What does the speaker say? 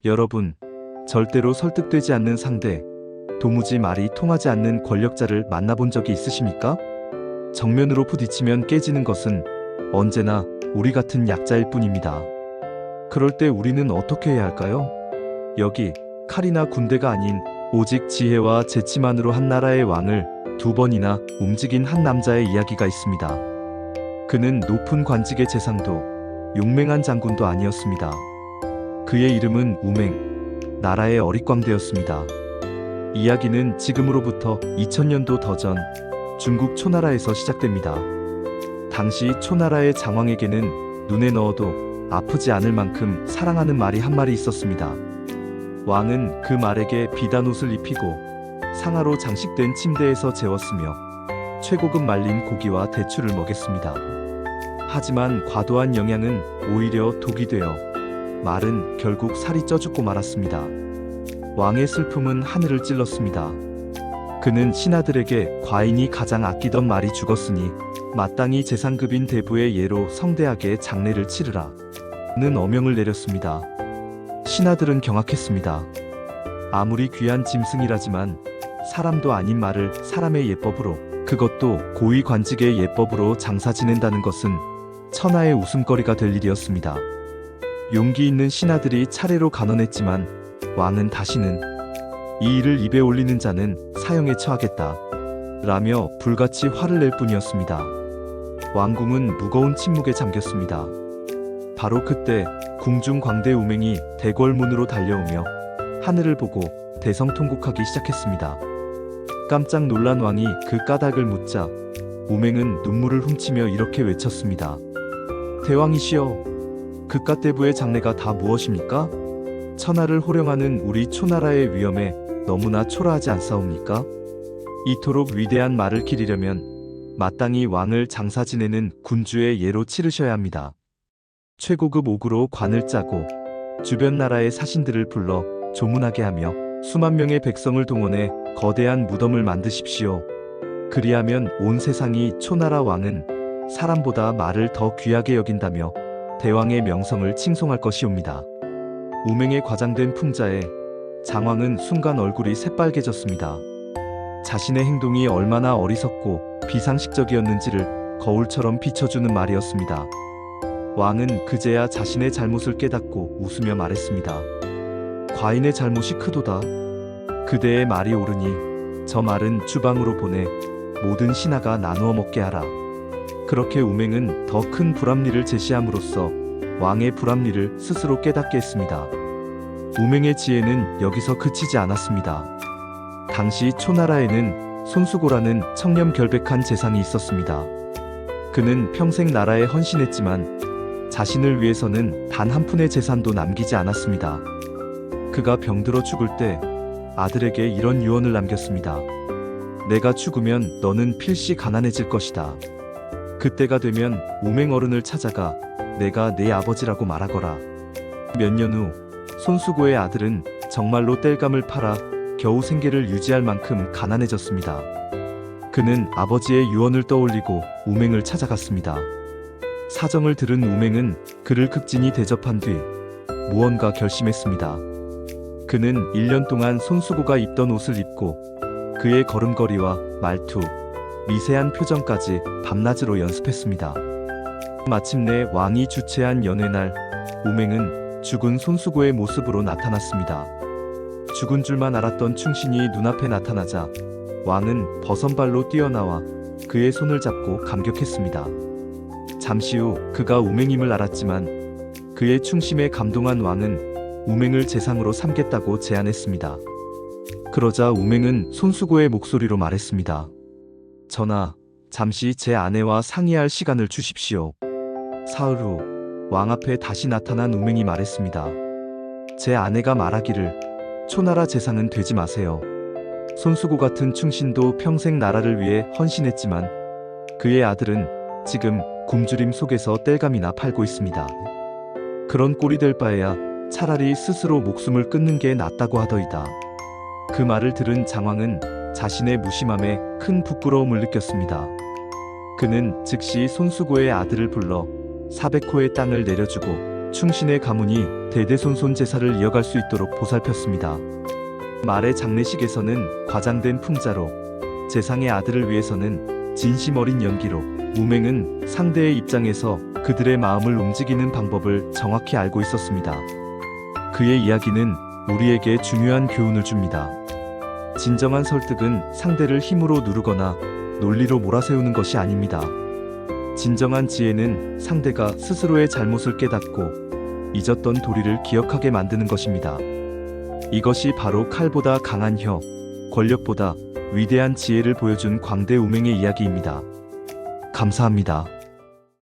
여러분, 절대로 설득되지 않는 상대, 도무지 말이 통하지 않는 권력자를 만나본 적이 있으십니까? 정면으로 부딪히면 깨지는 것은 언제나 우리 같은 약자일 뿐입니다. 그럴 때 우리는 어떻게 해야 할까요? 여기 칼이나 군대가 아닌 오직 지혜와 재치만으로 한 나라의 왕을 2번이나 움직인 한 남자의 이야기가 있습니다. 그는 높은 관직의 재상도 용맹한 장군도 아니었습니다. 그의 이름은 우맹, 나라의 어릿광대였습니다. 이야기는 지금으로부터 2000년도 더 전 중국 초나라에서 시작됩니다. 당시 초나라의 장왕에게는 눈에 넣어도 아프지 않을 만큼 사랑하는 말이 한 마리 있었습니다. 왕은 그 말에게 비단 옷을 입히고 상아로 장식된 침대에서 재웠으며 최고급 말린 고기와 대추를 먹였습니다. 하지만 과도한 영양은 오히려 독이 되어 말은 결국 살이 쪄 죽고 말았습니다. 왕의 슬픔은 하늘을 찔렀습니다. 그는 신하들에게 과인이 가장 아끼던 말이 죽었으니 마땅히 재상급인 대부의 예로 성대하게 장례를 치르라 는 어명을 내렸습니다. 신하들은 경악했습니다. 아무리 귀한 짐승이라지만 사람도 아닌 말을 사람의 예법으로, 그것도 고위 관직의 예법으로 장사 지낸다는 것은 천하의 웃음거리가 될 일이었습니다. 용기 있는 신하들이 차례로 간언했지만 왕은 다시는 이 일을 입에 올리는 자는 사형에 처하겠다 라며 불같이 화를 낼 뿐이었습니다. 왕궁은 무거운 침묵에 잠겼습니다. 바로 그때 궁중 광대 우맹이 대궐문으로 달려오며 하늘을 보고 대성통곡하기 시작했습니다. 깜짝 놀란 왕이 그 까닭을 묻자 우맹은 눈물을 훔치며 이렇게 외쳤습니다. 대왕이시여, 그깟 대부의 장래가 다 무엇입니까? 천하를 호령하는 우리 초나라의 위엄에 너무나 초라하지 않사옵니까? 이토록 위대한 말을 기리려면 마땅히 왕을 장사 지내는 군주의 예로 치르셔야 합니다. 최고급 옥으로 관을 짜고 주변 나라의 사신들을 불러 조문하게 하며 수만 명의 백성을 동원해 거대한 무덤을 만드십시오. 그리하면 온 세상이 초나라 왕은 사람보다 말을 더 귀하게 여긴다며 대왕의 명성을 칭송할 것이옵니다. 우맹에 과장된 풍자에 장왕은 순간 얼굴이 새빨개졌습니다. 자신의 행동이 얼마나 어리석고 비상식적이었는지를 거울처럼 비춰주는 말이었습니다. 왕은 그제야 자신의 잘못을 깨닫고 웃으며 말했습니다. 과인의 잘못이 크도다. 그대의 말이 옳으니 저 말은 주방으로 보내 모든 신하가 나누어 먹게 하라. 그렇게 우맹은 더 큰 불합리를 제시함으로써 왕의 불합리를 스스로 깨닫게 했습니다. 우맹의 지혜는 여기서 그치지 않았습니다. 당시 초나라에는 손수고라는 청렴결백한 재상이 있었습니다. 그는 평생 나라에 헌신했지만 자신을 위해서는 단 한 푼의 재산도 남기지 않았습니다. 그가 병들어 죽을 때 아들에게 이런 유언을 남겼습니다. 내가 죽으면 너는 필시 가난해질 것이다. 그때가 되면 우맹 어른을 찾아가 내가 네 아버지라고 말하거라. 몇 년 후 손수고의 아들은 정말로 땔감을 팔아 겨우 생계를 유지할 만큼 가난해졌습니다. 그는 아버지의 유언을 떠올리고 우맹을 찾아갔습니다. 사정을 들은 우맹은 그를 극진히 대접한 뒤 무언가 결심했습니다. 그는 1년 동안 손수고가 입던 옷을 입고 그의 걸음걸이와 말투, 미세한 표정까지 밤낮으로 연습했습니다. 마침내 왕이 주최한 연회날, 우맹은 죽은 손수고의 모습으로 나타났습니다. 죽은 줄만 알았던 충신이 눈앞에 나타나자 왕은 버선발로 뛰어나와 그의 손을 잡고 감격했습니다. 잠시 후 그가 우맹임을 알았지만 그의 충심에 감동한 왕은 우맹을 재상으로 삼겠다고 제안했습니다. 그러자 우맹은 손수고의 목소리로 말했습니다. 전하, 잠시 제 아내와 상의할 시간을 주십시오. 사흘 후 왕 앞에 다시 나타난 우맹이 말했습니다. 제 아내가 말하기를 초나라 재상은 되지 마세요. 손수고 같은 충신도 평생 나라를 위해 헌신했지만 그의 아들은 지금 굶주림 속에서 땔감이나 팔고 있습니다. 그런 꼴이 될 바에야 차라리 스스로 목숨을 끊는 게 낫다고 하더이다. 그 말을 들은 장왕은 자신의 무심함에 큰 부끄러움을 느꼈습니다. 그는 즉시 손수고의 아들을 불러 400호의 땅을 내려주고 충신의 가문이 대대손손 제사를 이어갈 수 있도록 보살폈습니다. 말의 장례식에서는 과장된 풍자로, 재상의 아들을 위해서는 진심 어린 연기로, 우맹은 상대의 입장에서 그들의 마음을 움직이는 방법을 정확히 알고 있었습니다. 그의 이야기는 우리에게 중요한 교훈을 줍니다. 진정한 설득은 상대를 힘으로 누르거나 논리로 몰아세우는 것이 아닙니다. 진정한 지혜는 상대가 스스로의 잘못을 깨닫고 잊었던 도리를 기억하게 만드는 것입니다. 이것이 바로 칼보다 강한 혀, 권력보다 위대한 지혜를 보여준 광대 우맹의 이야기입니다. 감사합니다.